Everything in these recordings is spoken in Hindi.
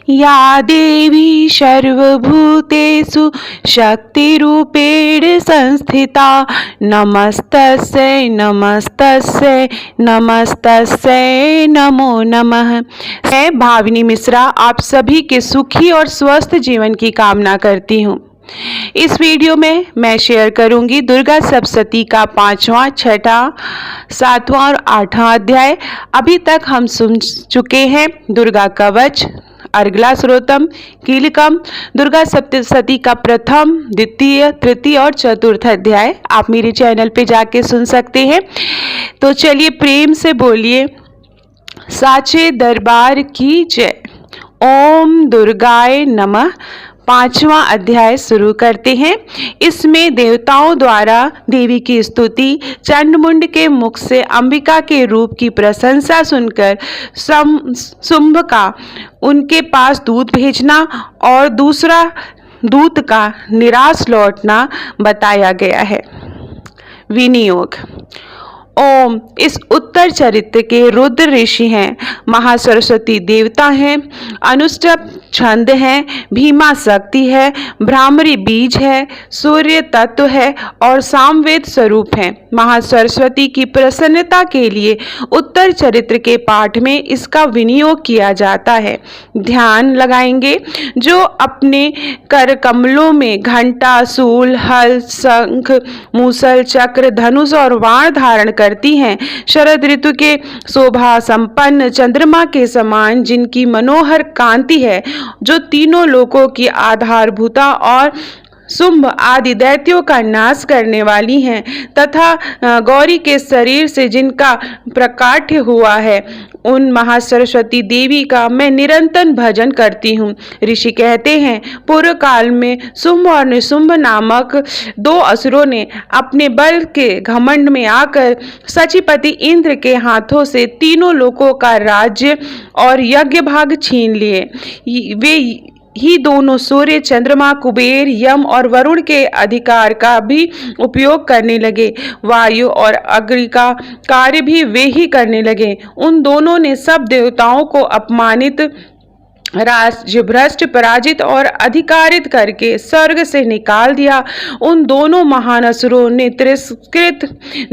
या देवी सर्वभूतेषु शक्तिरूपेण संस्थिता नमस्तस्यै नमस्तस्यै नमस्तस्यै नमो नमः। मैं भाविनी मिश्रा आप सभी के सुखी और स्वस्थ जीवन की कामना करती हूँ। इस वीडियो में मैं शेयर करूंगी दुर्गा सप्तशती का 5वां, 6वां, 7वां और 8वां अध्याय। अभी तक हम सुन चुके हैं दुर्गा कवच, अर्गला स्रोतम, कीलकम, दुर्गा सप्तशती का प्रथम, द्वितीय, तृतीय और चतुर्थ अध्याय आप मेरे चैनल पे जाके सुन सकते हैं। तो चलिए प्रेम से बोलिए साचे दरबार की जय। ओम दुर्गाय नमः। 5वां अध्याय शुरू करते हैं। इसमें देवताओं द्वारा देवी की स्तुति, चंडमुंड के मुख से अंबिका के रूप की प्रशंसा सुनकर शुंभ का उनके पास दूत भेजना और दूसरा दूत का निराश लौटना बताया गया है। विनियोग। ओम इस उत्तर चरित्र के रुद्र ऋषि हैं, महासरस्वती देवता हैं, अनुष्टुप छंद है, भीमा शक्ति है, भ्रामरी बीज है, सूर्य तत्व है और सामवेद स्वरूप है। महासरस्वती की प्रसन्नता के लिए उत्तर चरित्र के पाठ में इसका विनियोग किया जाता है। ध्यान लगाएंगे। जो अपने कर कमलों में घंटा, शूल, हल, शंख, मूसल, चक्र, धनुष और बाण धारण करती हैं, शरद ऋतु के शोभा संपन्न चंद्रमा के समान जिनकी मनोहर कांति है, जो तीनों लोकों की आधारभूता और शुंभ आदि दैत्यों का नाश करने वाली हैं, तथा गौरी के शरीर से जिनका प्रकाट्य हुआ है, उन महासरस्वती देवी का मैं निरंतर भजन करती हूँ। ऋषि कहते हैं, पूर्व काल में शुंभ और निशुंभ नामक 2 असुरों ने अपने बल के घमंड में आकर सचीपति इंद्र के हाथों से तीनों लोकों का राज्य और यज्ञ भाग छीन लिए। वे ही दोनों सूर्य, चंद्रमा, कुबेर, यम और वरुण के अधिकार का भी उपयोग करने लगे। वायु और अग्नि का कार्य भी वे ही करने लगे। उन दोनों ने सब देवताओं को अपमानित, राज्य भ्रष्ट, पराजित और अधिकारित करके स्वर्ग से निकाल दिया। उन दोनों महान असुरों ने तिरस्कृत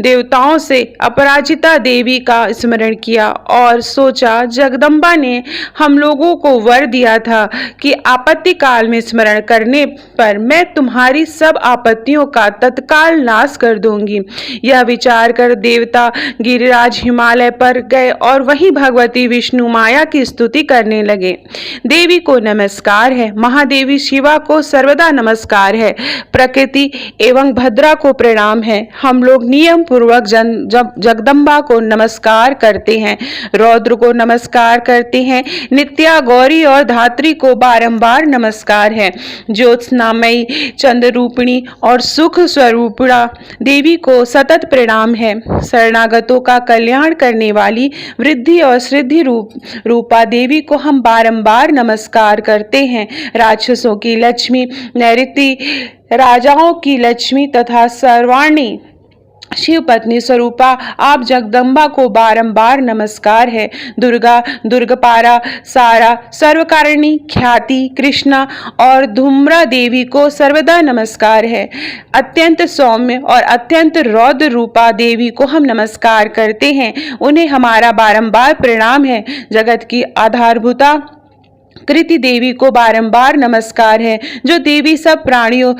देवताओं से अपराजिता देवी का स्मरण किया और सोचा, जगदम्बा ने हम लोगों को वर दिया था कि आपत्ति काल में स्मरण करने पर मैं तुम्हारी सब आपत्तियों का तत्काल नाश कर दूंगी। यह विचार कर देवता गिरिराज हिमालय पर गए और वहीं भगवती विष्णु माया की स्तुति करने लगे। देवी को नमस्कार है, महादेवी शिवा को सर्वदा नमस्कार है, प्रकृति एवं भद्रा को प्रणाम है। हम लोग नियम पूर्वक जगदम्बा को नमस्कार करते हैं, रौद्र को नमस्कार करते हैं, नित्या, गौरी और धात्री को बारंबार नमस्कार है। ज्योत्स्नामयी, चंद्ररूपिणी और सुख स्वरूपा देवी को सतत प्रणाम है। शरणागतों का कल्याण करने वाली वृद्धि और सिद्धि रूपा देवी को हम बारंबार नमस्कार करते हैं। राक्षसों की लक्ष्मी, नैऋति राजाओं की लक्ष्मी तथा सर्वाणी शिव पत्नी स्वरूपा आप जगदम्बा को बारंबार नमस्कार है। दुर्गा, दुर्गपारा, सारा, सर्वकारिणी, ख्याति, कृष्णा और धूम्रा देवी को सर्वदा नमस्कार है। अत्यंत सौम्य और अत्यंत रौद्र रूपा देवी को हम नमस्कार करते हैं, उन्हें हमारा बारंबार प्रणाम है। जगत की आधारभूता कृति देवी को बारंबार नमस्कार है। जो देवी सब प्राणियों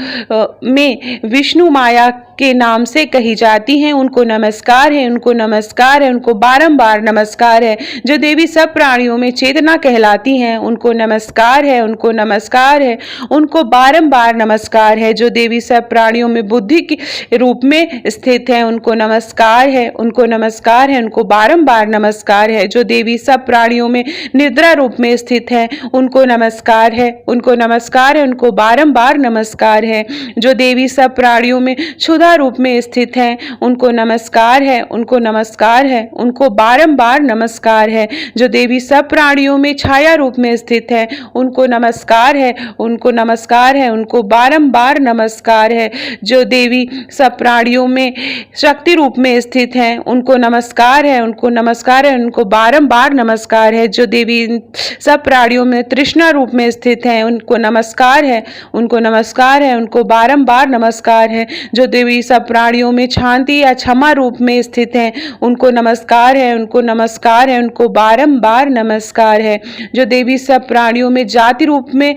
में विष्णु माया के नाम से कही जाती हैं, उनको नमस्कार है, उनको नमस्कार है, उनको बारंबार नमस्कार है। जो देवी सब प्राणियों में चेतना कहलाती हैं, उनको नमस्कार है, उनको नमस्कार है, उनको बारंबार नमस्कार है। जो देवी सब प्राणियों में बुद्धि के रूप में स्थित है, उनको नमस्कार है, उनको नमस्कार है, उनको बारंबार नमस्कार है। जो देवी सब प्राणियों में निद्रा रूप में स्थित है, उनको नमस्कार है, उनको नमस्कार है, उनको बारंबार नमस्कार है। जो देवी सब प्राणियों में क्षुधा रूप में स्थित हैं, उनको नमस्कार है, उनको नमस्कार है, उनको बारंबार नमस्कार है। जो देवी सब प्राणियों में छाया रूप में स्थित है, उनको नमस्कार है, उनको नमस्कार है, उनको बारंबार नमस्कार है। जो देवी सब प्राणियों में शक्ति रूप में स्थित हैं, उनको नमस्कार है, उनको नमस्कार है, उनको बारंबार नमस्कार है। जो देवी सब प्राणियों में में तृष्णा रूप में स्थित हैं, उनको नमस्कार है, उनको नमस्कार है, उनको बारंबार नमस्कार है। जो देवी सब प्राणियों में शांति या क्षमा रूप में स्थित हैं, उनको नमस्कार है, उनको नमस्कार है, उनको बारंबार नमस्कार है। जो देवी सब प्राणियों में जाति रूप में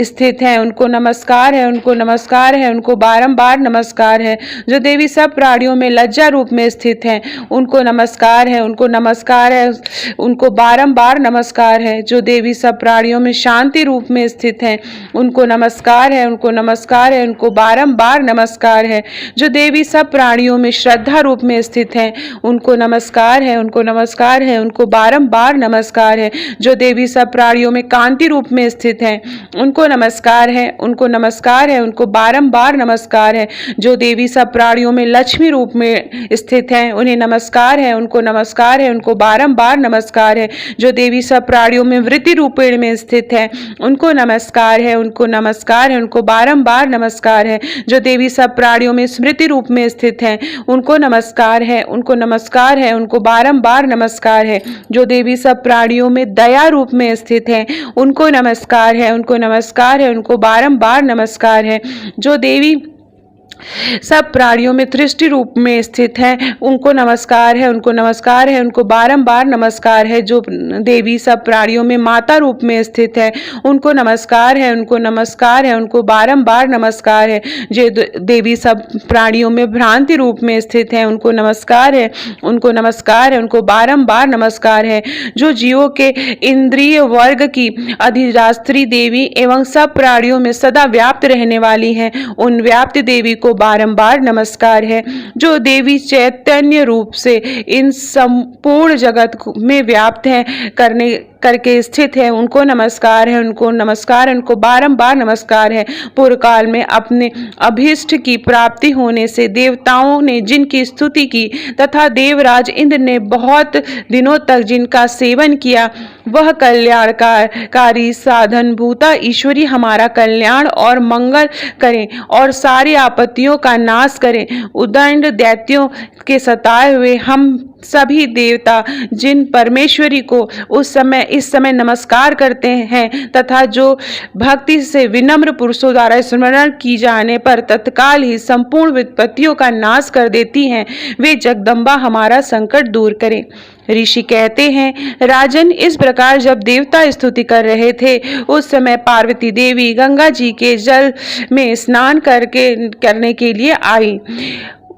स्थित हैं, उनको नमस्कार है, उनको नमस्कार है, उनको बारंबार नमस्कार है। जो देवी सब प्राणियों में लज्जा रूप में स्थित हैं, उनको नमस्कार है, उनको नमस्कार है, उनको बारंबार नमस्कार है। जो देवी सब प्राणियों में शांति रूप में स्थित हैं, उनको नमस्कार है, उनको नमस्कार है, उनको बारंबार नमस्कार है। जो देवी सब प्राणियों में श्रद्धा रूप में स्थित हैं, उनको नमस्कार है, उनको नमस्कार है, उनको बारंबार नमस्कार है। जो देवी सब प्राणियों में कांति रूप में स्थित हैं, उनको नमस्कार है, उनको नमस्कार है, उनको बारंबार नमस्कार है। जो देवी सब प्राणियों में लक्ष्मी रूप में स्थित हैं, उन्हें नमस्कार है, उनको नमस्कार है, उनको बारंबार नमस्कार है। जो देवी सब प्राणियों में वृत्ति रूपेण में स्थित है, उनको नमस्कार है, उनको नमस्कार है, उनको बारंबार नमस्कार है। जो देवी सब प्राणियों में स्मृति रूप में स्थित हैं, उनको नमस्कार है, उनको नमस्कार है, उनको बारंबार नमस्कार है। जो देवी सब प्राणियों में दया रूप में स्थित हैं, उनको नमस्कार है, उनको नमस्कार है, उनको बारंबार नमस्कार है। जो देवी सब प्राणियों में दृष्टि रूप में स्थित हैं, उनको नमस्कार है, उनको नमस्कार है, उनको बारंबार नमस्कार है। जो देवी सब प्राणियों में माता रूप में स्थित है, उनको नमस्कार है, उनको नमस्कार है, उनको बारंबार नमस्कार है। जो देवी सब प्राणियों में भ्रांति रूप में स्थित है, उनको नमस्कार है, उनको नमस्कार है, उनको बारंबार नमस्कार है। जो जीवों के इंद्रिय वर्ग की अधिरास्त्री देवी एवं सब प्राणियों में सदा व्याप्त रहने वाली हैं, उन व्याप्त देवी को बारंबार नमस्कार है। जो देवी चैतन्य रूप से इन संपूर्ण जगत में व्याप्त है करके स्थित है, उनको नमस्कार है, उनको नमस्कार है, उनको बारंबार नमस्कार है। पूर्व काल में अपने अभीष्ट की प्राप्ति होने से देवताओं ने जिनकी स्तुति की तथा देवराज इंद्र ने बहुत दिनों तक जिनका सेवन किया, वह कल्याणकारी साधन भूता ईश्वरी हमारा कल्याण और मंगल करें और सारी आपत्तियों का नाश करें। उदंड दैत्यों के सताए हुए हम सभी देवता जिन परमेश्वरी को इस समय नमस्कार करते हैं तथा जो भक्ति से विनम्र पुरुषों द्वारा स्मरण की जाने पर तत्काल ही संपूर्ण विपत्तियों का नाश कर देती हैं, वे जगदम्बा हमारा संकट दूर करें। ऋषि कहते हैं, राजन, इस प्रकार जब देवता स्तुति कर रहे थे, उस समय पार्वती देवी गंगा जी के जल में स्नान करने के लिए आई।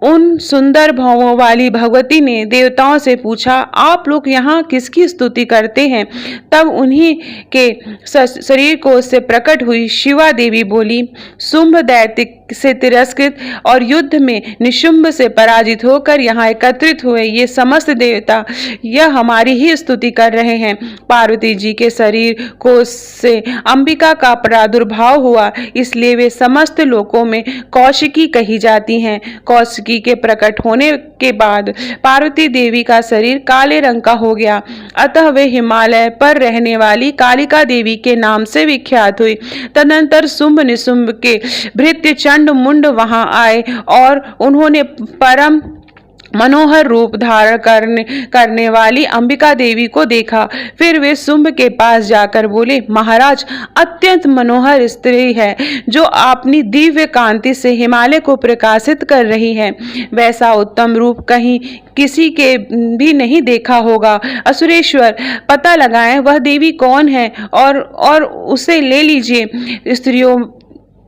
उन सुंदर भावों वाली भगवती ने देवताओं से पूछा, आप लोग यहाँ किसकी स्तुति करते हैं? तब उन्हीं के शरीर को उससे प्रकट हुई शिवा देवी बोली, शुंभ दैत्य से तिरस्कृत और युद्ध में निशुंभ से पराजित होकर यहाँ एकत्रित हुए ये समस्त देवता यह हमारी ही स्तुति कर रहे हैं। पार्वती जी के शरीर को से अंबिका का प्रादुर्भाव हुआ, इसलिए वे समस्त लोकों में कौशिकी कही जाती हैं। कौशिकी के प्रकट होने के बाद पार्वती देवी का शरीर काले रंग का हो गया, अतः वे हिमालय पर रहने वाली कालिका देवी के नाम से विख्यात हुई। तदनंतर शुंभ निशुंभ के भृत्य चंड मुंड वहां आए और उन्होंने परम मनोहर रूप धारण करने वाली अंबिका देवी को देखा। फिर वे शुंभ के पास जाकर बोले, महाराज, अत्यंत मनोहर स्त्री है जो अपनी दिव्य कांति से हिमालय को प्रकाशित कर रही है। वैसा उत्तम रूप कहीं किसी के भी नहीं देखा होगा। असुरेश्वर, पता लगाएं वह देवी कौन है और उसे ले लीजिए। स्त्रियों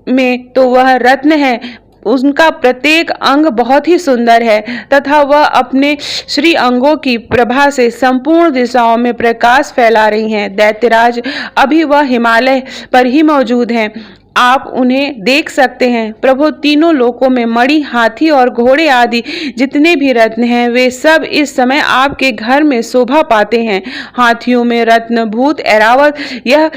में तो वह रत्न है, उनका प्रत्येक अंग बहुत ही सुंदर है तथा वह अपने श्री अंगों की प्रभा से संपूर्ण दिशाओं में प्रकाश फैला रही हैं। दैत्यराज, अभी वह हिमालय पर ही मौजूद हैं, आप उन्हें देख सकते हैं। प्रभु, तीनों लोकों में मणि, हाथी और घोड़े आदि जितने भी रत्न हैं, वे सब इस समय आपके घर में शोभा पाते हैं। हाथियों में रत्न भूत ऐरावत, यह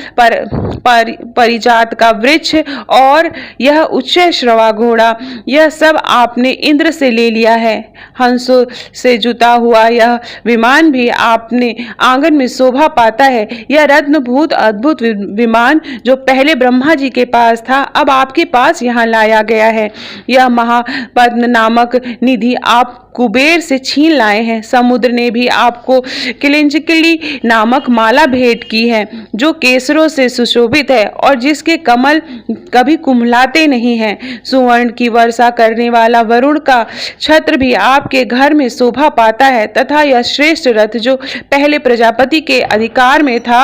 परिजात का वृक्ष और यह उच्च श्रवा घोड़ा, यह सब आपने इंद्र से ले लिया है। हंसों से जुता हुआ यह विमान भी आपने आंगन में शोभा पाता है। यह रत्न भूत अद्भुत विमान जो पहले ब्रह्मा जी के पास था, अब आपके पास यहाँ लाया गया है। यह महापद्म नामक निधि आप कुबेर से छीन लाए हैं। समुद्र ने भी आपको किलिंचकिली नामक माला भेंट की है, जो केसरों से सुशोभित है और जिसके कमल कभी कुम्हलाते नहीं हैं। सुवर्ण की वर्षा करने वाला वरुण का छत्र भी आपके घर में शोभा पाता है, तथा यह श्रेष्ठ रथ जो पहले प्रजापति के अधिकार में था,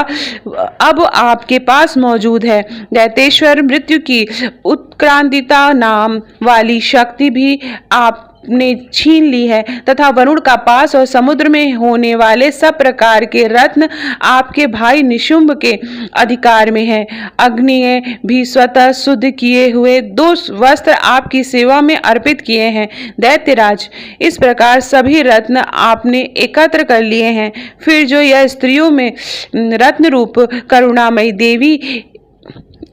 अब आपके पास मौजूद है। दैतेश्वर मृत्यु की उत्क्रांतिता नाम वाली शक्ति भी आपने छीन ली है, तथा वरुण का पास और समुद्र में होने वाले सब प्रकार के रत्न आपके भाई निशुंभ के अधिकार में है। अग्नि ने भी स्वतः शुद्ध किए हुए 2 वस्त्र आपकी सेवा में अर्पित किए हैं। दैत्यराज, इस प्रकार सभी रत्न आपने एकत्र कर लिए हैं। फिर जो यह स्त्रियों में रत्न रूप करुणामयी देवी,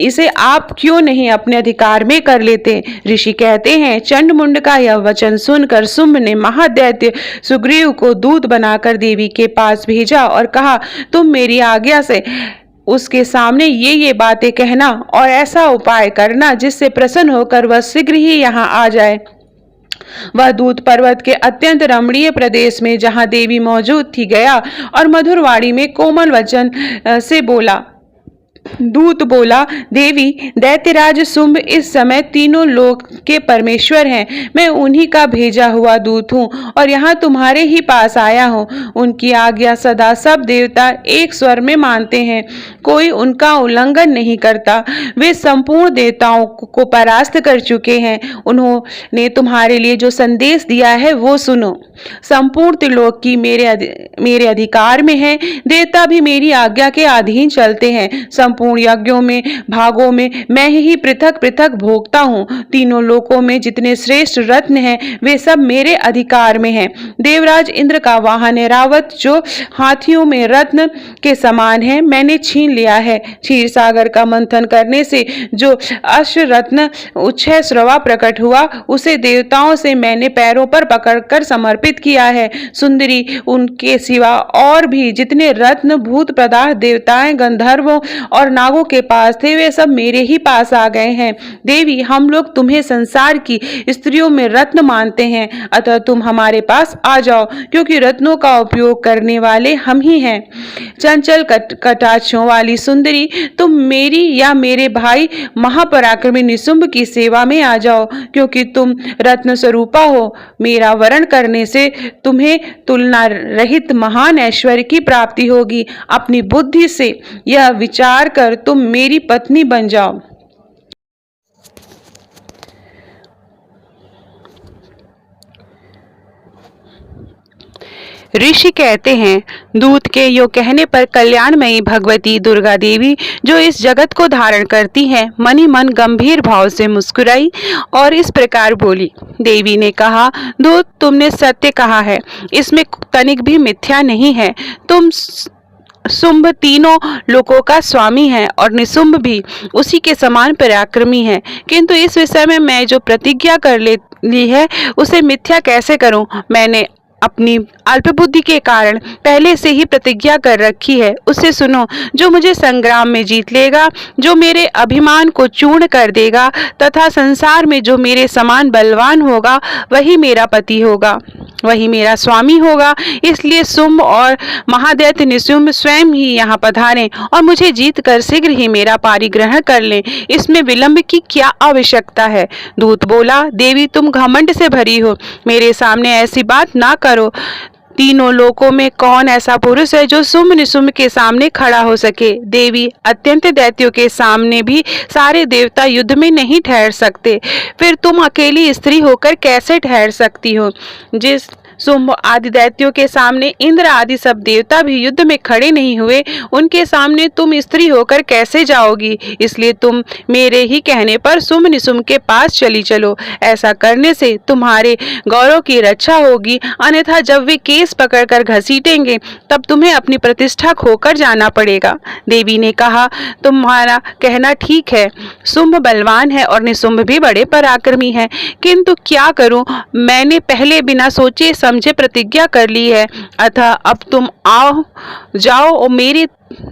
इसे आप क्यों नहीं अपने अधिकार में कर लेते? ऋषि कहते हैं, चंडमुंड का यह वचन सुनकर शुंभ ने महादैत्य सुग्रीव को दूत बनाकर देवी के पास भेजा और कहा, तुम मेरी आज्ञा से उसके सामने ये बातें कहना और ऐसा उपाय करना जिससे प्रसन्न होकर वह शीघ्र ही यहाँ आ जाए। वह दूत पर्वत के अत्यंत रमणीय प्रदेश में जहाँ देवी मौजूद थी गया और मधुर वाणी में कोमल वचन से बोला। दूत बोला, देवी, दैत्यराज शुंभ इस समय तीनों लोक के परमेश्वर हैं। मैं उन्हीं का भेजा हुआ दूत हूँ और यहाँ तुम्हारे ही पास आया हूँ। उनकी आज्ञा सदा सब देवता एक स्वर में मानते हैं, कोई उनका उल्लंघन नहीं करता। वे संपूर्ण देवताओं को परास्त कर चुके हैं। उन्होंने तुम्हारे लिए जो संदेश दिया है वो सुनो। संपूर्ण त्रिलोक की मेरे अधिकार में है। देवता भी मेरी आज्ञा के अधीन चलते हैं। संपूर्ण यज्ञों में भागों में मैं ही पृथक पृथक भोगता हूँ। तीनों लोकों में जितने श्रेष्ठ रत्न हैं वे सब मेरे अधिकार में हैं। देवराज इंद्र का वाहन ऐरावत, जो हाथियों में रत्न के समान है, मैंने छीन लिया है। क्षीर सागर का मंथन करने से जो अश्व रत्न उच्छय श्रवा प्रकट हुआ, उसे देवताओं से मैंने पैरों पर पकड़कर समर्पित किया है। सुंदरी, उनके सिवा और भी जितने रत्न भूत पदार्थ देवताएं, गंधर्वों और नागों के पास थे, वे सब मेरे ही पास आ गए हैं। देवी, हम लोग तुम्हें संसार की स्त्रियों में रत्न मानते हैं, अतः तुम हमारे पास आ जाओ, क्योंकि रत्नों का उपयोग करने वाले हम ही हैं। चंचल कटाक्षों वाली सुंदरी, तुम मेरी या मेरे भाई महापराक्रमी निशुंभ की सेवा में आ जाओ, क्योंकि तुम रत्न स्वरूपा हो। मेरा वरण करने से तुम्हें तुलना रहित महान ऐश्वर्य की प्राप्ति होगी। अपनी बुद्धि से यह विचार कर तुम मेरी पत्नी बन जाओ। ऋषि कहते हैं, दूत के यो कहने पर कल्याणमयी भगवती दुर्गा देवी, जो इस जगत को धारण करती हैं, मनी मन गंभीर भाव से मुस्कुराई और इस प्रकार बोली। देवी ने कहा, दूत, तुमने सत्य कहा है, इसमें तनिक भी मिथ्या नहीं है। तुम शुंभ तीनों लोकों का स्वामी है और निशुंभ भी उसी के समान पराक्रमी है, किंतु इस विषय में मैं जो प्रतिज्ञा कर ली है उसे मिथ्या कैसे करूं? मैंने अपनी अल्पबुद्धि के कारण पहले से ही प्रतिज्ञा कर रखी है। उसे सुनो। जो मुझे संग्राम में जीत लेगा, जो मेरे अभिमान को चूर्ण कर देगा तथा संसार में जो मेरे समान बलवान होगा, वही मेरा पति होगा, वही मेरा स्वामी होगा। इसलिए शुंभ और महादैत्य निशुंभ स्वयं ही यहाँ पधारें और मुझे जीत कर शीघ्र ही मेरा पारिग्रहण कर लें। इसमें विलंब की क्या आवश्यकता है? दूत बोला, देवी, तुम घमंड से भरी हो, मेरे सामने ऐसी बात ना करो। तीनों लोकों में कौन ऐसा पुरुष है जो शुंभ निशुंभ के सामने खड़ा हो सके? देवी, अत्यंत दैत्यों के सामने भी सारे देवता युद्ध में नहीं ठहर सकते, फिर तुम अकेली स्त्री होकर कैसे ठहर सकती हो? जिस शुंभ आदि दैत्यों के सामने इंद्र आदि सब देवता भी युद्ध में खड़े नहीं हुए, उनके सामने तुम स्त्री होकर कैसे जाओगी? इसलिए तुम मेरे ही कहने पर शुंभ निशुंभ के पास चली चलो। ऐसा करने से तुम्हारे गौरव की रक्षा होगी, अन्यथा जब वे केस पकड़कर घसीटेंगे तब तुम्हें अपनी प्रतिष्ठा खोकर जाना पड़ेगा। देवी ने कहा, तुम्हारा कहना ठीक है, शुंभ बलवान है और निशुंभ भी बड़े पराक्रमी है, किंतु क्या करूं? मैंने पहले बिना सोचे समझे प्रतिज्ञा कर ली है, अतः अब तुम जाओ और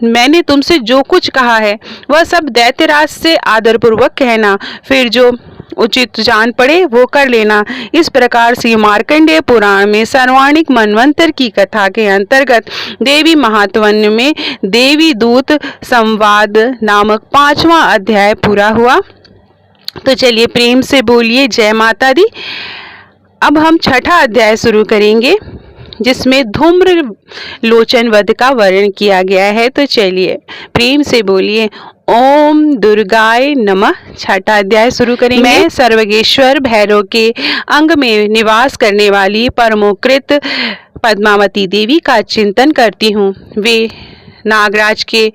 मैंने तुमसे जो कुछ कहा है वह सब दैत्यराज से आदरपूर्वक कहना। फिर जो उचित जान पड़े वो कर लेना। इस प्रकार से मार्कंडेय पुराण में सर्वाणिक मनवंतर की कथा के अंतर्गत देवी महात्म्य में देवी दूत संवाद नामक 5वां अध्याय पूरा हुआ। तो चलिए प्रेम से बोलिए जय माता दी। अब हम 6ठा अध्याय शुरू करेंगे जिसमें धूम्र लोचन वध का वर्णन किया गया है। तो चलिए प्रेम से बोलिए ओम दुर्गाय नमः। 6ठा अध्याय शुरू करेंगे। मैं सर्वगेश्वर भैरव के अंग में निवास करने वाली परमोकृत पद्मावती देवी का चिंतन करती हूँ। वे नागराज के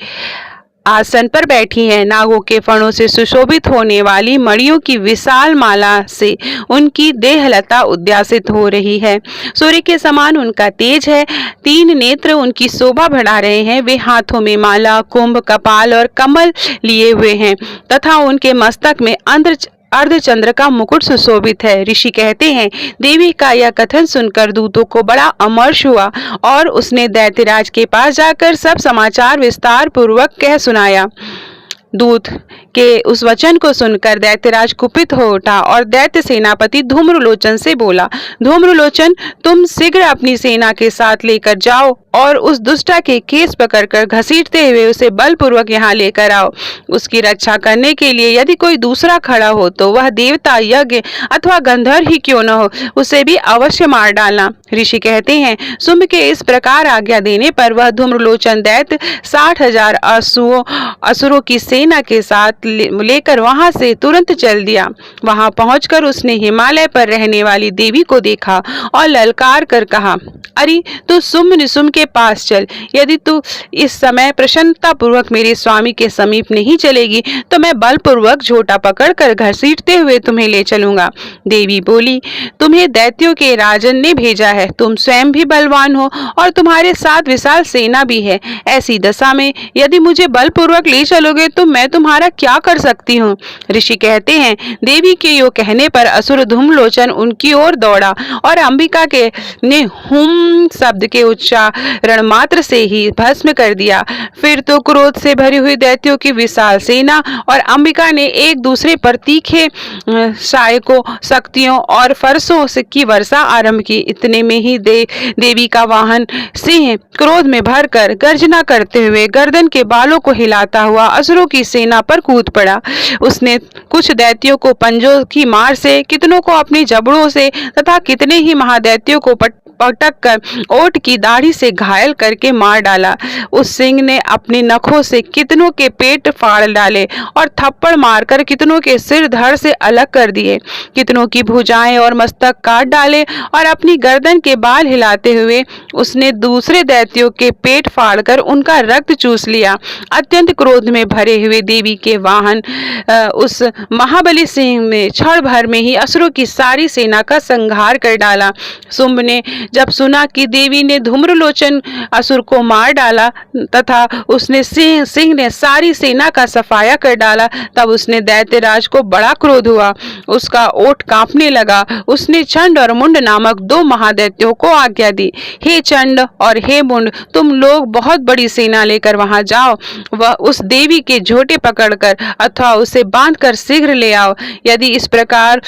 आसन पर बैठी हैं। नागों के फणों से सुशोभित होने वाली मणियों की विशाल माला से उनकी देहलता उद्यासित हो रही है। सूर्य के समान उनका तेज है। 3 नेत्र उनकी शोभा बढ़ा रहे हैं। वे हाथों में माला, कुंभ, कपाल और कमल लिए हुए हैं तथा उनके मस्तक में अर्धचंद्र का मुकुट सुशोभित है। ऋषि कहते हैं देवी का यह कथन सुनकर दूतों को बड़ा अमर्ष हुआ और उसने दैत्यराज के पास जाकर सब समाचार विस्तार पूर्वक कह सुनाया। दूत के उस वचन को सुनकर दैत्यराज कुपित हो उठा और दैत्य सेनापति धूम्रलोचन से बोला, धूम्रलोचन तुम शीघ्र अपनी सेना के साथ लेकर जाओ और उस दुष्टा के केस पकड़कर घसीटते हुए उसे बलपूर्वक यहाँ लेकर आओ। उसकी रक्षा करने के लिए यदि कोई दूसरा खड़ा हो तो वह देवता, यज्ञ अथवा गंधर्व ही क्यों न हो, उसे भी अवश्य मार डालना। ऋषि कहते हैं शुंभ के इस प्रकार आज्ञा देने पर वह धूम्रलोचन दैत्य 60,000 असुरों की सेना के साथ लेकर वहां से तुरंत चल दिया। वहां पहुंचकर उसने हिमालय पर रहने वाली देवी को देखा और ललकार कर कहा, अरे तू शुंभ निशुंभ के पास चल। यदि तू इस समय प्रसन्नता पूर्वक मेरे स्वामी के समीप नहीं चलेगी तो मैं बलपूर्वक झोटा पकड़कर घसीटते हुए तुम्हें ले चलूंगा। देवी बोली, तुम्हें दैत्यों के राजन ने भेजा है। तुम स्वयं भी बलवान हो और तुम्हारे साथ विशाल सेना भी है। ऐसी दशा में यदि मुझे बलपूर्वक ले चलोगे तो मैं तुम्हारा क्या कर सकती हूँ। ऋषि कहते हैं देवी के यो कहने पर असुर धूम्रलोचन उनकी ओर दौड़ा और अंबिका के ने हुम शब्द के उच्चारण मात्र से ही भस्म कर दिया। फिर तो क्रोध से भरी हुई दैत्यों की विशाल सेना और अंबिका ने एक दूसरे पर तीखे सहायकों, शक्तियों और फरसों की वर्षा आरंभ की। इतने में ही देवी का वाहन सिंह क्रोध में भरकर गर्जना करते हुए गर्दन के बालों को हिलाता हुआ असुरों की सेना पर कूद पड़ा। उसने कुछ दैत्यों को पंजों की मार से, कितनों को अपनी जबड़ों से तथा कितने ही महादैत्यों को पटक कर ओट की दाढ़ी से घायल करके मार डाला। उस सिंह ने अपने नखों से कितनों के पेट फाड़ डाले और थप्पड़ मारकर कितनों के सिर धड़ से अलग कर दिए। कितनों की भुजाएं और मस्तक काट डाले और अपनी गर्दन के बाल हिलाते हुए उसने दूसरे दैत्यों के पेट फाड़कर उनका रक्त चूस लिया। अत्यंत क्रोध में भरे हुए देवी के वाहन उस महाबली सिंह में क्षण भर में ही असुरों की सारी सेना का संहार कर डाला। शुंभ ने जब सुना कि देवी ने धूम्रलोचन असुर को मार डाला तथा उसने सिंह ने सारी सेना का सफाया कर डाला, तब उसने दैत्यराज को बड़ा क्रोध हुआ। उसका ओठ कांपने लगा। उसने चंड और मुंड नामक 2 महादैत्यों को आज्ञा दी, हे चंड और हे मुंड, तुम लोग बहुत बड़ी सेना लेकर वहां जाओ। वह उस देवी के झोटे पकड़कर अथवा उसे बांधकर शीघ्र ले आओ। यदि इस प्रकार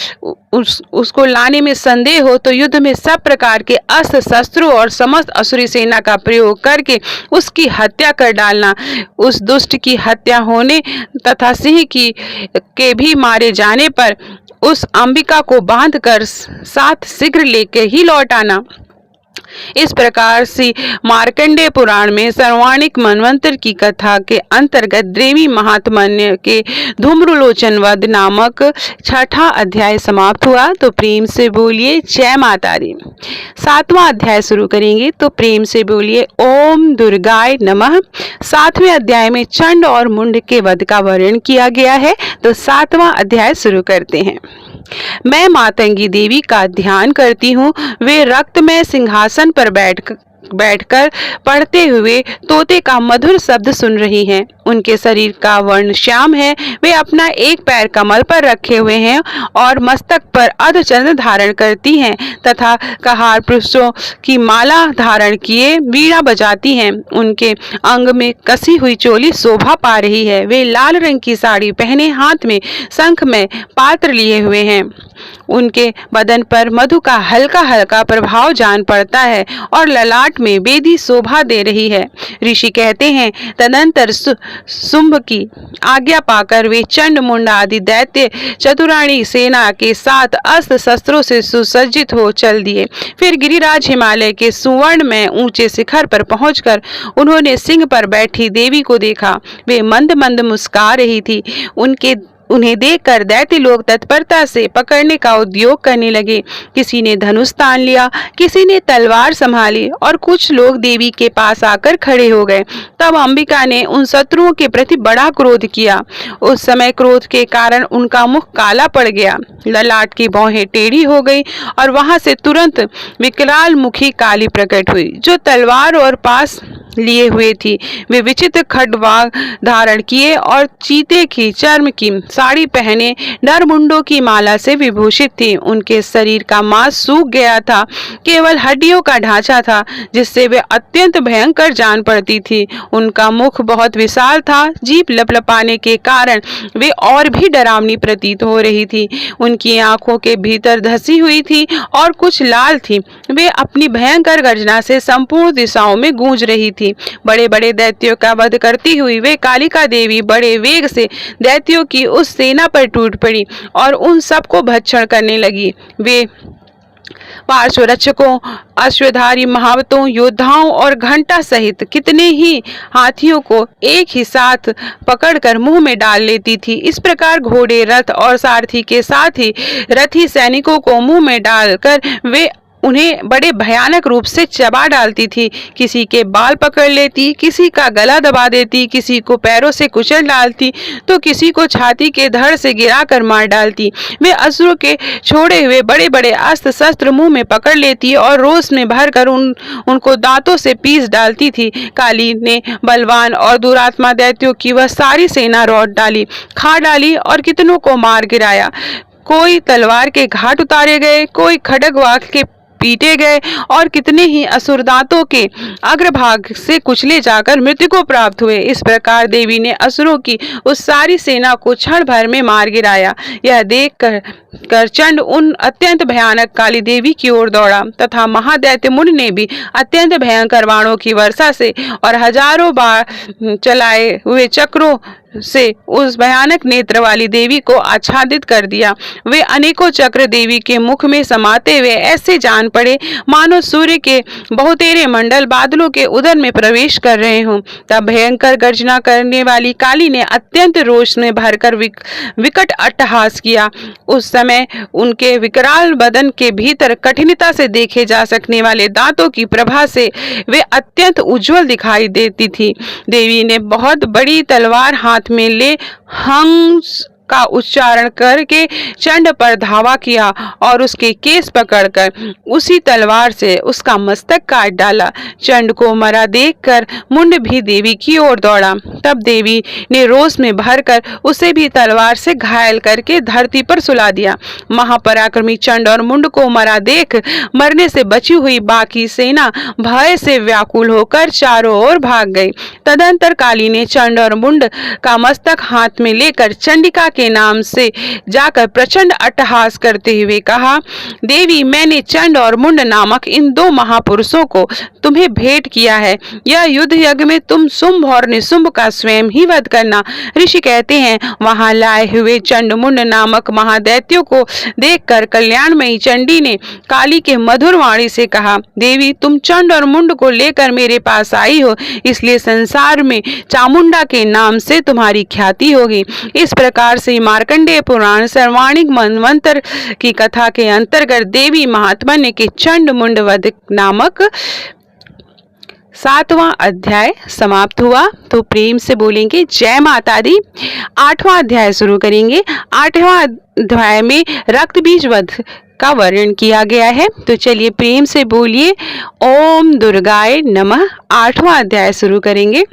उसको लाने में संदेह हो तो युद्ध में सब प्रकार के अस्त्र शस्त्रों और समस्त असुरी सेना का प्रयोग करके उसकी हत्या कर डालना। उस दुष्ट की हत्या होने तथा सिंह के भी मारे जाने पर उस अंबिका को बांधकर साथ शीघ्र लेके ही लौट आना। इस प्रकार से मार्कंडेय पुराण में सर्वाणिक मनवंतर की कथा के अंतर्गत देवी महात्म्य के धूम्रलोचन वध नामक 6ठा अध्याय समाप्त हुआ। तो प्रेम से बोलिए जय माता दी। 7वां अध्याय शुरू करेंगे। तो प्रेम से बोलिए ओम दुर्गाय नमः। 7वें अध्याय में चंड और मुंड के वध का वर्णन किया गया है। तो 7वां अध्याय शुरू करते हैं। मैं मातंगी देवी का ध्यान करती हूँ। वे रक्तमय सिंहासन पर बैठकर पढ़ते हुए तोते का मधुर शब्द सुन रही हैं। उनके शरीर का वर्ण श्याम है। वे अपना एक पैर कमल पर रखे हुए हैं और मस्तक पर अर्धचंद्र धारण करती हैं तथा कहार पुष्पों की माला धारण किए वीणा बजाती हैं। उनके अंग में कसी हुई चोली शोभा पा रही है। वे लाल रंग की साड़ी पहने हाथ में शंख में पात्र लिए हुए हैं। उनके बदन पर मधु का हल्का हल्का प्रभाव जान पड़ता है और ललाट में बेदी शोभा दे रही है। ऋषि कहते हैं, तदंतर शुंभ की आज्ञा पाकर वे चंड मुंड आदि दैत्य चतुराणी सेना के साथ अस्त्र शस्त्रों से सुसज्जित हो चल दिए। फिर गिरिराज हिमालय के सुवर्ण में ऊंचे शिखर पर पहुंचकर उन्होंने सिंह पर बैठी देवी को देखा। वे मंद मंद मुस्कुरा रही थी। उन्हें देखकर दैत्य लोग तत्परता से पकड़ने का उद्योग करने लगे। किसी ने धनुष तान लिया, किसी ने तलवार संभाली और कुछ लोग देवी के पास आकर खड़े हो गए। तब अंबिका ने उन शत्रुओं के प्रति बड़ा क्रोध किया। उस समय क्रोध के कारण उनका मुख काला पड़ गया, ललाट की भौहें टेढ़ी हो गई और वहां से तुरंत विकराल मुखी काली प्रकट हुई, जो तलवार और पास लिए हुए थी। वे विचित्र खड्गवाग धारण किए और चीते की चर्म की साड़ी पहने नरमुंडों की माला से विभूषित थी। उनके शरीर का मांस सूख गया था, केवल हड्डियों का ढांचा था, जिससे वे अत्यंत भयंकर जान पड़ती थी। उनका मुख बहुत विशाल था, जीभ लपलपाने के कारण वे और भी डरावनी प्रतीत हो रही थी। उनकी आंखों के भीतर धसी हुई थी और कुछ लाल थी। वे अपनी भयंकर गर्जना से संपूर्ण दिशाओं में गूंज रही थी। बड़े बड़े दैत्यों का वध करती हुई वे कालिका देवी बड़े वेग से दैत्यों की उस सेना पर टूट पड़ी और उन सबको भक्षण करने लगी। वे पार्श्व रक्षकों, अश्वधारी महावतों, योद्धाओं और घंटा सहित कितने ही हाथियों को एक ही साथ पकड़कर मुंह में डाल लेती थी। इस प्रकार घोड़े, रथ और सारथी के साथ ही रथी सैनिकों को मुंह में डालकर वे उन्हें बड़े भयानक रूप से चबा डालती थी। किसी के बाल पकड़ लेती, किसी का गला दबा देती, किसी को पैरों से कुचल डालती तो किसी को छाती के धड़ से गिराकर मार डालती। वे असुरों के छोड़े हुए बड़े बड़े अस्त्र शस्त्र मुंह में पकड़ लेती और रोष में भरकर उनको दांतों से पीस डालती थी। काली ने बलवान और दुरात्मा दैत्यों की वह सारी सेना रौंद डाली, खा डाली और कितनों को मार गिराया। कोई तलवार के घाट उतारे गए, कोई खड्गवाग के पीटे गए और कितने ही असुर दांतों के अग्रभाग से कुचले जाकर मृत्यु को प्राप्त हुए। इस प्रकार देवी ने असुरों की उस सारी सेना को क्षण भर में मार गिराया। यह देख कर चंड उन अत्यंत भयानक काली देवी की ओर दौड़ा तथा महादैत्य मुनि ने भी अत्यंत भयंकर बाणों की वर्षा से और हजारों बार चलाए हुए चक्रों से उस भयानक नेत्र वाली देवी को आच्छादित कर दिया। वे अनेकों चक्र देवी के मुख में समाते हुए ऐसे जान पड़े मानो सूर्य के बहुतेरे मंडल बादलों के उदर में प्रवेश कर रहे हों। तब भयंकर गर्जना करने वाली काली ने अत्यंत रोष में भरकर विकट अट्टहास किया। उस समय उनके विकराल बदन के भीतर कठिनता से देखे जा सकने वाले दांतों की प्रभा से वे अत्यंत उज्जवल दिखाई देती थी। देवी ने बहुत बड़ी तलवार हाथ में ले हंस का उच्चारण करके चंड पर धावा किया और उसके केस पकड़कर उसी तलवार से उसका मस्तक काट डाला। चंड को मरा देखकर मुंड भी देवी की ओर दौड़ा। तब देवी ने रोष में भरकर उसे भी तलवार से घायल करके धरती पर सुला दिया। महापराक्रमी चंड और मुंड को मरा देख मरने से बची हुई बाकी सेना भय से व्याकुल होकर चारों ओर भाग गई। तदंतर काली ने चंड और मुंड का मस्तक हाथ में लेकर चंडिका के नाम से जाकर प्रचंड अट्टहास करते हुए कहा, देवी, मैंने चंड और मुंड नामक इन दो महापुरुषों को तुम्हें भेंट किया है। यह युद्ध यज्ञ में तुम शुंभ और निशुंभ का स्वयं ही वध करना। ऋषि कहते हैं, वहां लाए हुए चंड मुंड नामक महादैत्यों को देखकर कल्याणमयी चंडी ने काली के मधुर वाणी से कहा, देवी, तुम चंड और मुंड को लेकर मेरे पास आई हो, इसलिए संसार में चामुंडा के नाम से तुम्हारी ख्याति होगी। इस प्रकार से मार्कंडेय पुराण सर्वाणिक मनवंतर की कथा के अंतर्गत देवी महात्म्य के चंड मुंड वध नामक 7वां अध्याय समाप्त हुआ। तो प्रेम से बोलेंगे जय माता दी। 8वां अध्याय शुरू करेंगे। 8वां अध्याय में रक्त बीज वध का वर्णन किया गया है। तो चलिए प्रेम से बोलिए ओम दुर्गाय नमः। 8वां अध्याय शुरू करेंगे।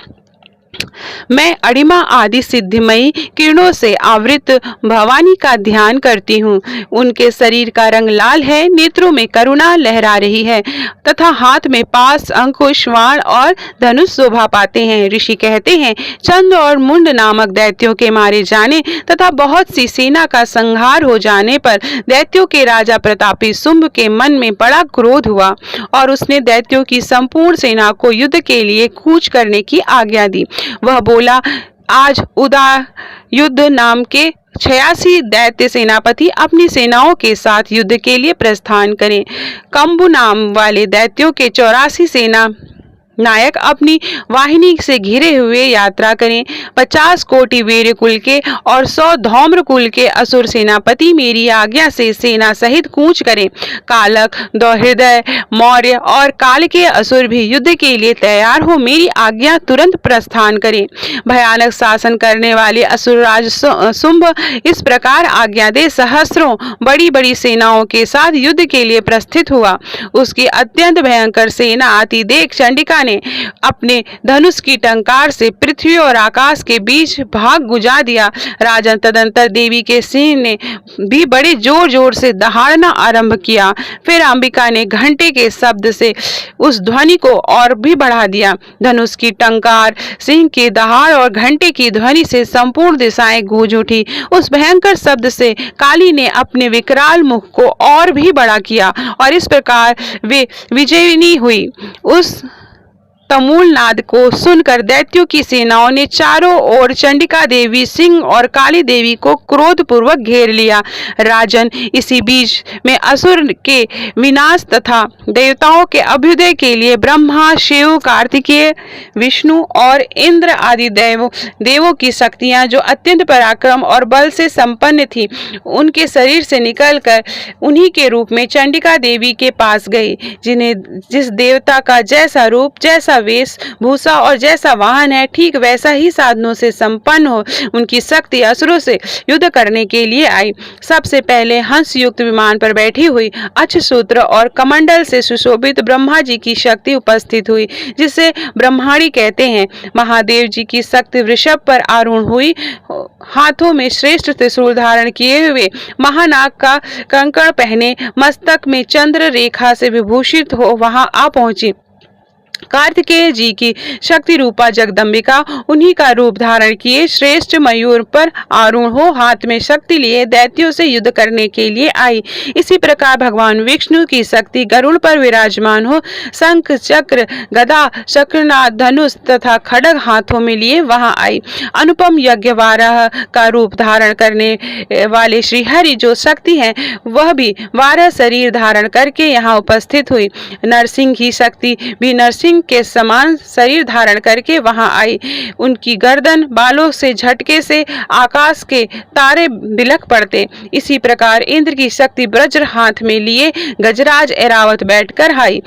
मैं अणिमा आदि सिद्धिमयी किरणों से आवृत भवानी का ध्यान करती हूँ। उनके शरीर का रंग लाल है, नेत्रों में करुणा लहरा रही है तथा हाथ में पास, अंकुश, वाण और धनुष शोभा पाते हैं। ऋषि कहते हैं, चंद्र और मुंड नामक दैत्यों के मारे जाने तथा बहुत सी सेना का संहार हो जाने पर दैत्यों के राजा प्रतापी शुंभ के मन में बड़ा क्रोध हुआ और उसने दैत्यों की संपूर्ण सेना को युद्ध के लिए कूच करने की आज्ञा दी। वह बोला, आज युद्ध नाम के 86 दैत्य सेनापति अपनी सेनाओं के साथ युद्ध के लिए प्रस्थान करें। कंबु नाम वाले दैत्यों के 84 सेना नायक अपनी वाहिनी से घिरे हुए यात्रा करें। 50 कोटि वीर कुल के और 100 धौम्र कुल के असुर सेनापति मेरी आज्ञा से सेना सहित कूच करें। कालक, दौहृदय, मौर्य और काल के असुर भी युद्ध के लिए तैयार हो मेरी आज्ञा तुरंत प्रस्थान करें। भयानक शासन करने वाले असुरराज शुंभ इस प्रकार आज्ञा दे सहस्रों बड़ी बड़ी सेनाओं के साथ युद्ध के लिए प्रस्थित हुआ। उसकी अत्यंत भयंकर सेना आती देख चंडिका ने अपने धनुष की टंकार से पृथ्वी और आकाश के बीच भाग गुजा दिया। राजन तदंतर देवी के सिंह ने भी बड़े जोर जोर से दहाड़ना आरंभ किया। फिर अंबिका ने घंटे के शब्द से उस ध्वनि को और भी बढ़ा दिया। धनुष की टंकार, सिंह के दहाड़ और घंटे की ध्वनि से संपूर्ण दिशाएं गूंज उठी। उस भयंकर शब्द से काली ने अपने विकराल मुख को और भी बड़ा किया और इस प्रकार वे विजयिनी हुई। उस तमूल नाद को सुनकर दैत्यों की सेनाओं ने चारों ओर चंडिका देवी, सिंह और काली देवी को क्रोध पूर्वक घेर लिया। राजन, इसी बीच में असुर के विनाश तथा देवताओं के अभ्युदय के लिए ब्रह्मा, शिव, कार्तिकेय, विष्णु और इंद्र आदि देवों की शक्तियां जो अत्यंत पराक्रम और बल से संपन्न थी, उनके शरीर से निकलकर उन्हीं के रूप में चंडिका देवी के पास गई। जिस देवता का जैसा रूप, जैसा वेश भूषा और जैसा वाहन है, ठीक वैसा ही साधनों से संपन्न हो उनकी शक्ति असुरों से युद्ध करने के लिए आई। सबसे पहले हंस युक्त विमान पर बैठी हुई अक्षसूत्र और कमंडल से सुशोभित ब्रह्मा जी की शक्ति उपस्थित हुई, जिसे ब्रह्माणी कहते हैं। महादेव जी की शक्ति वृषभ पर आरूढ़ हुई, हाथों में श्रेष्ठ त्रिशूल धारण किए हुए, महानाग का कंकण पहने, मस्तक में चंद्र रेखा से विभूषित हो वहां आ पहुंची। कार्तिकेय जी की शक्ति रूपा जगदम्बिका उन्हीं का रूप धारण किए श्रेष्ठ मयूर पर आरूढ़ हो हाथ में शक्ति लिए दैत्यों से युद्ध करने के लिए आई। इसी प्रकार भगवान विष्णु की शक्ति गरुड़ पर विराजमान हो शंख, चक्र, गदा, चक्रनाथ, धनुष तथा खड्ग हाथों में लिए वहां आई। अनुपम यज्ञ वाराह का रूप धारण करने वाले श्रीहरि जो शक्ति हैं, वह भी वाराह शरीर धारण करके यहाँ उपस्थित हुई। नरसिंह की शक्ति भी नरसिंह के समान शरीर धारण करके वहां आई। उनकी गर्दन बालों से झटके से आकाश के तारे बिलख पड़ते। इसी प्रकार इंद्र की शक्ति वज्र हाथ में लिए गजराज ऐरावत बैठकर आई।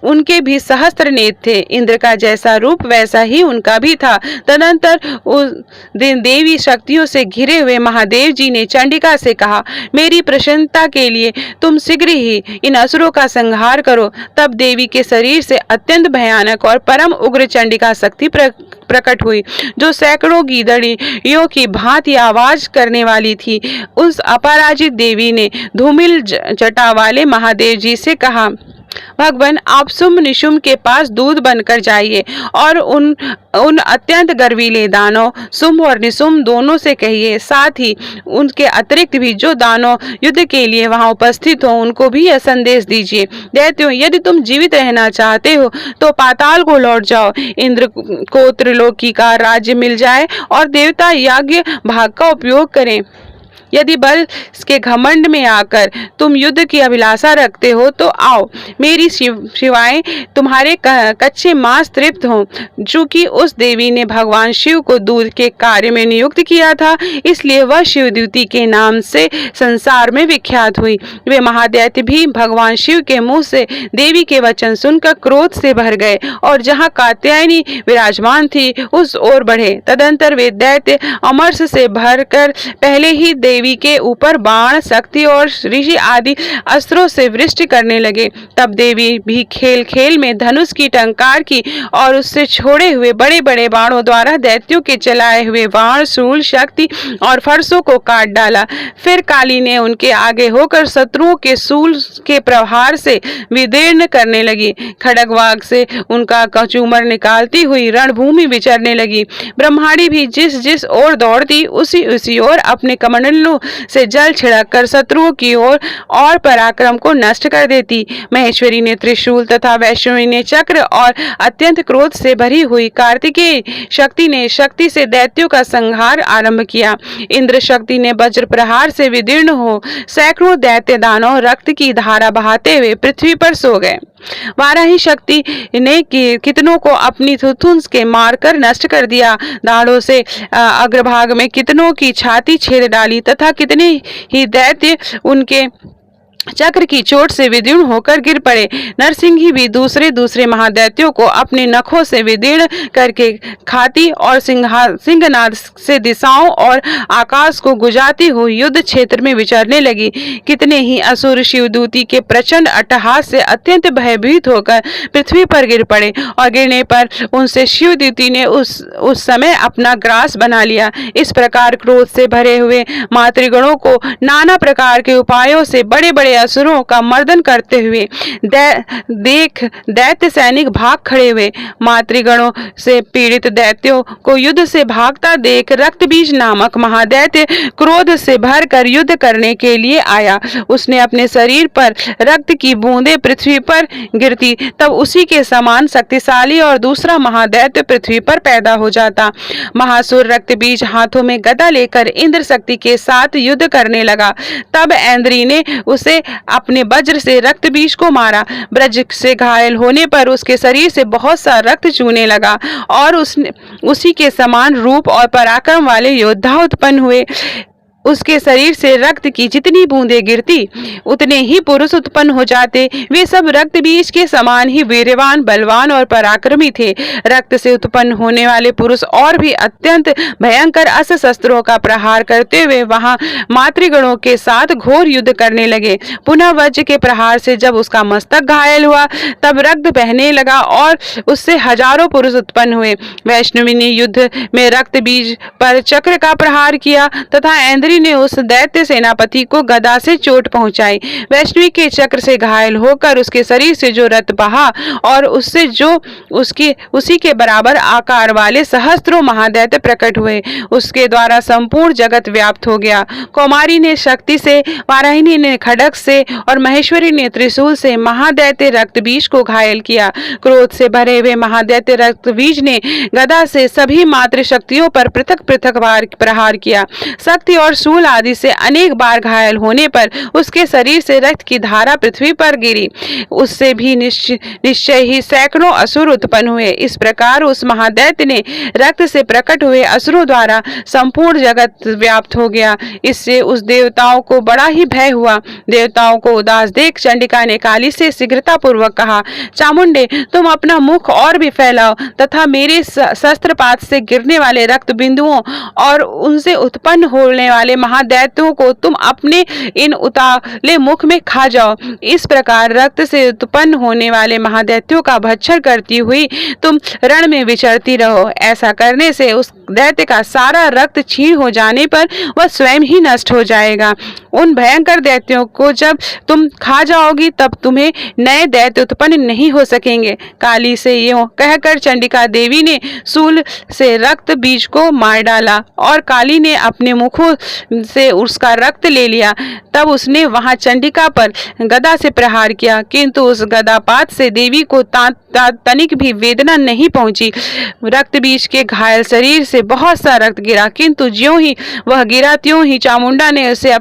उनके भी सहस्त्र नेत्र थे। इंद्र का जैसा रूप वैसा ही उनका भी था। तदंतर उस दिन देवी शक्तियों से घिरे हुए महादेव जी ने चंडिका से कहा, मेरी प्रसन्नता के लिए तुम शीघ्र ही इन असुरों का संहार करो। तब देवी के शरीर से अत्यंत भयानक और परम उग्र चंडिका शक्ति प्रकट हुई, जो सैकड़ों गीदड़ियों की भांति आवाज करने वाली थी। उस अपराजित देवी ने धूमिल जटा वाले महादेव जी से कहा, भगवान, आप शुंभ निशुंभ के पास दूध बनकर जाइए और उन अत्यंत गर्वीले दानव शुंभ और निशुंभ दोनों से कहिए, साथ ही उनके अतिरिक्त भी जो दानव युद्ध के लिए वहां उपस्थित हो उनको भी यह संदेश दीजिए। दैत्यों, यदि तुम जीवित रहना चाहते हो तो पाताल को लौट जाओ। इंद्र को त्रिलोकी का राज्य मिल जाए और देवता यज्ञ भाग का उपयोग करें। यदि बल के घमंड में आकर तुम युद्ध की अभिलाषा रखते हो तो आओ, मेरी शिवाएं तुम्हारे कच्चे मांस तृप्त हों। चूंकि उस देवी ने भगवान शिव को दूध के कार्य में नियुक्त किया था, इसलिए वह शिवद्युति के नाम से संसार में विख्यात हुई। वे महादैत्य भी भगवान शिव के मुंह से देवी के वचन सुनकर क्रोध से भर गए और जहाँ कात्यायनी विराजमान थी उस ओर बढ़े। तदंतर वे दैत्य अमरस से भरकर पहले ही देवी के ऊपर बाण, शक्ति और ऋषि आदि अस्त्रों से वृष्टि करने लगे। तब देवी भी खेल खेल में धनुष की टंकार की और उससे छोड़े हुए बड़े बड़े बाणों द्वारा दैत्यों के चलाए हुए बाण, शूल, शक्ति और फरसों को काट डाला। फिर काली ने उनके आगे होकर शत्रुओं के शूल के प्रहार से विदीर्ण करने लगी। खड्गवाग से उनका कचूमर निकालती हुई रणभूमि विचरने लगी। ब्रह्माणी भी जिस जिस ओर दौड़ती उसी उसी ओर अपने कमंडलों से जल छिड़क कर शत्रुओं की ओर और पराक्रम को नष्ट कर देती। महेश्वरी ने त्रिशूल तथा वैष्णवी ने चक्र और अत्यंत क्रोध से भरी हुई कार्तिकेय शक्ति ने शक्ति से दैत्यों का संहार आरंभ किया। इंद्र शक्ति ने वज्र प्रहार से विदीर्ण हो सैकड़ों दैत्य दानव रक्त की धारा बहाते हुए पृथ्वी पर सो गए। वाराही शक्ति ने कितनों को अपनी थुथुन के मारकर नष्ट कर दिया। दाढ़ों से अग्रभाग में कितनों की छाती छेद डाली तथा कितने ही दैत्य उनके चक्र की चोट से विदीर्ण होकर गिर पड़े। नरसिंही भी दूसरे दूसरे महादैत्यों को अपने नखों से विदीर्ण करके खाती और सिंहनाद से दिशाओं और आकाश को गुजाती हुई युद्ध क्षेत्र में विचरने लगी। कितने ही असुर शिवदूती के प्रचंड अट्टहास से अत्यंत भयभीत होकर पृथ्वी पर गिर पड़े और गिरने पर उनसे शिवदूती ने उस समय अपना ग्रास बना लिया। इस प्रकार क्रोध से भरे हुए मातृगणों को नाना प्रकार के उपायों से बड़े बड़े असुरों का मर्दन करते हुए दैत्य सैनिक भाग खड़े हुए। मातृगणों से पीड़ित दैत्यों को युद्ध से भागता देख रक्तबीज नामक महादैत्य क्रोध से भरकर युद्ध करने के लिए आया। उसने अपने शरीर पर रक्त की बूंदें पृथ्वी पर गिरती तब उसी के समान शक्तिशाली और दूसरा महादैत्य पृथ्वी पर पैदा हो जाता। महासुर रक्तबीज हाथों में गदा लेकर इंद्र शक्ति के साथ युद्ध करने लगा। तब ऐन्द्री ने उसे अपने वज्र से रक्तबीज को मारा। ब्रज से घायल होने पर उसके शरीर से बहुत सा रक्त चूने लगा और उसी के समान रूप और पराक्रम वाले योद्धा उत्पन्न हुए। उसके शरीर से रक्त की जितनी बूंदें गिरती उतने ही पुरुष उत्पन्न हो जाते। वे सब रक्त बीज के समान ही वीरवान, बलवान और पराक्रमी थे। रक्त से उत्पन्न होने वाले पुरुष और भी अत्यंत भयंकर अस्त्र शस्त्रों का प्रहार करते हुए वहां मातृगणों के साथ घोर युद्ध करने लगे। पुनः वज्र के प्रहार से जब उसका मस्तक घायल हुआ तब रक्त बहने लगा और उससे हजारों पुरुष उत्पन्न हुए। वैष्णवी ने युद्ध में रक्त बीज पर चक्र का प्रहार किया तथा ऐन्द्री ने उस दैत्य सेनापति को गदा से चोट पहुंचाई। वैष्णवी के चक्र से घायल होकर उसके शरीर से जो रक्त बहा और उससे जो उसी के बराबर आकार वाले सहस्त्रों महादैत्य प्रकट हुए। उसके द्वारा संपूर्ण जगत व्याप्त हो गया। कौमारी ने शक्ति से, वाराहिनी ने खड्ग से और महेश्वरी ने त्रिशूल से महादैत्य रक्तबीज को घायल किया। क्रोध से भरे हुए महादैत्य रक्तबीज ने गदा से सभी मातृ शक्तियों पर पृथक पृथक प्रहार किया। शक्ति और शूल आदि से अनेक बार घायल होने पर उसके शरीर से रक्त की धारा पृथ्वी पर गिरी। उससे भी निश्चय ही सैकड़ों असुर उत्पन्न हुए। इस प्रकार उस महादैत्य ने रक्त से प्रकट हुए असुरों द्वारा संपूर्ण जगत व्याप्त हो गया। इससे उस देवताओं को बड़ा ही भय हुआ। देवताओं को उदास देख चंडिका ने काली से शीघ्रता पूर्वक कहा, चामुंडे, तुम अपना मुख और भी फैलाओ तथा मेरे शस्त्रपात से गिरने वाले रक्त बिंदुओं और उनसे उत्पन्न होने वाले महादैत्यों को तुम अपने इन उताले मुख में खा जाओ। इस प्रकार रक्त से उत्पन्न होने वाले महादैत्यों का भक्षण करती हुई तुम रण में विचरती रहो। ऐसा करने से उस दैत्य का सारा रक्त क्षीण हो जाने पर वह स्वयं ही नष्ट हो जाएगा। उन भयंकर दैत्यों को जब तुम खा जाओगी तब तुम्हें नए दैत्य उत्पन्न नहीं हो सकेंगे। काली से यूं कहकर चंडिका देवी ने शूल से रक्त बीज को मार डाला और काली ने अपने मुखों से उसका रक्त ले लिया। तब उसने वहां चंडिका पर गदा से प्रहार किया, किंतु उस गदापात से देवी को तनिक भी वेदना नहीं पहुंची। रक्त बीज के घायल शरीर से बहुत सा रक्त गिरा, किंतु ज्यों ही वह गिरा त्यों ही चामुंडा ने उसे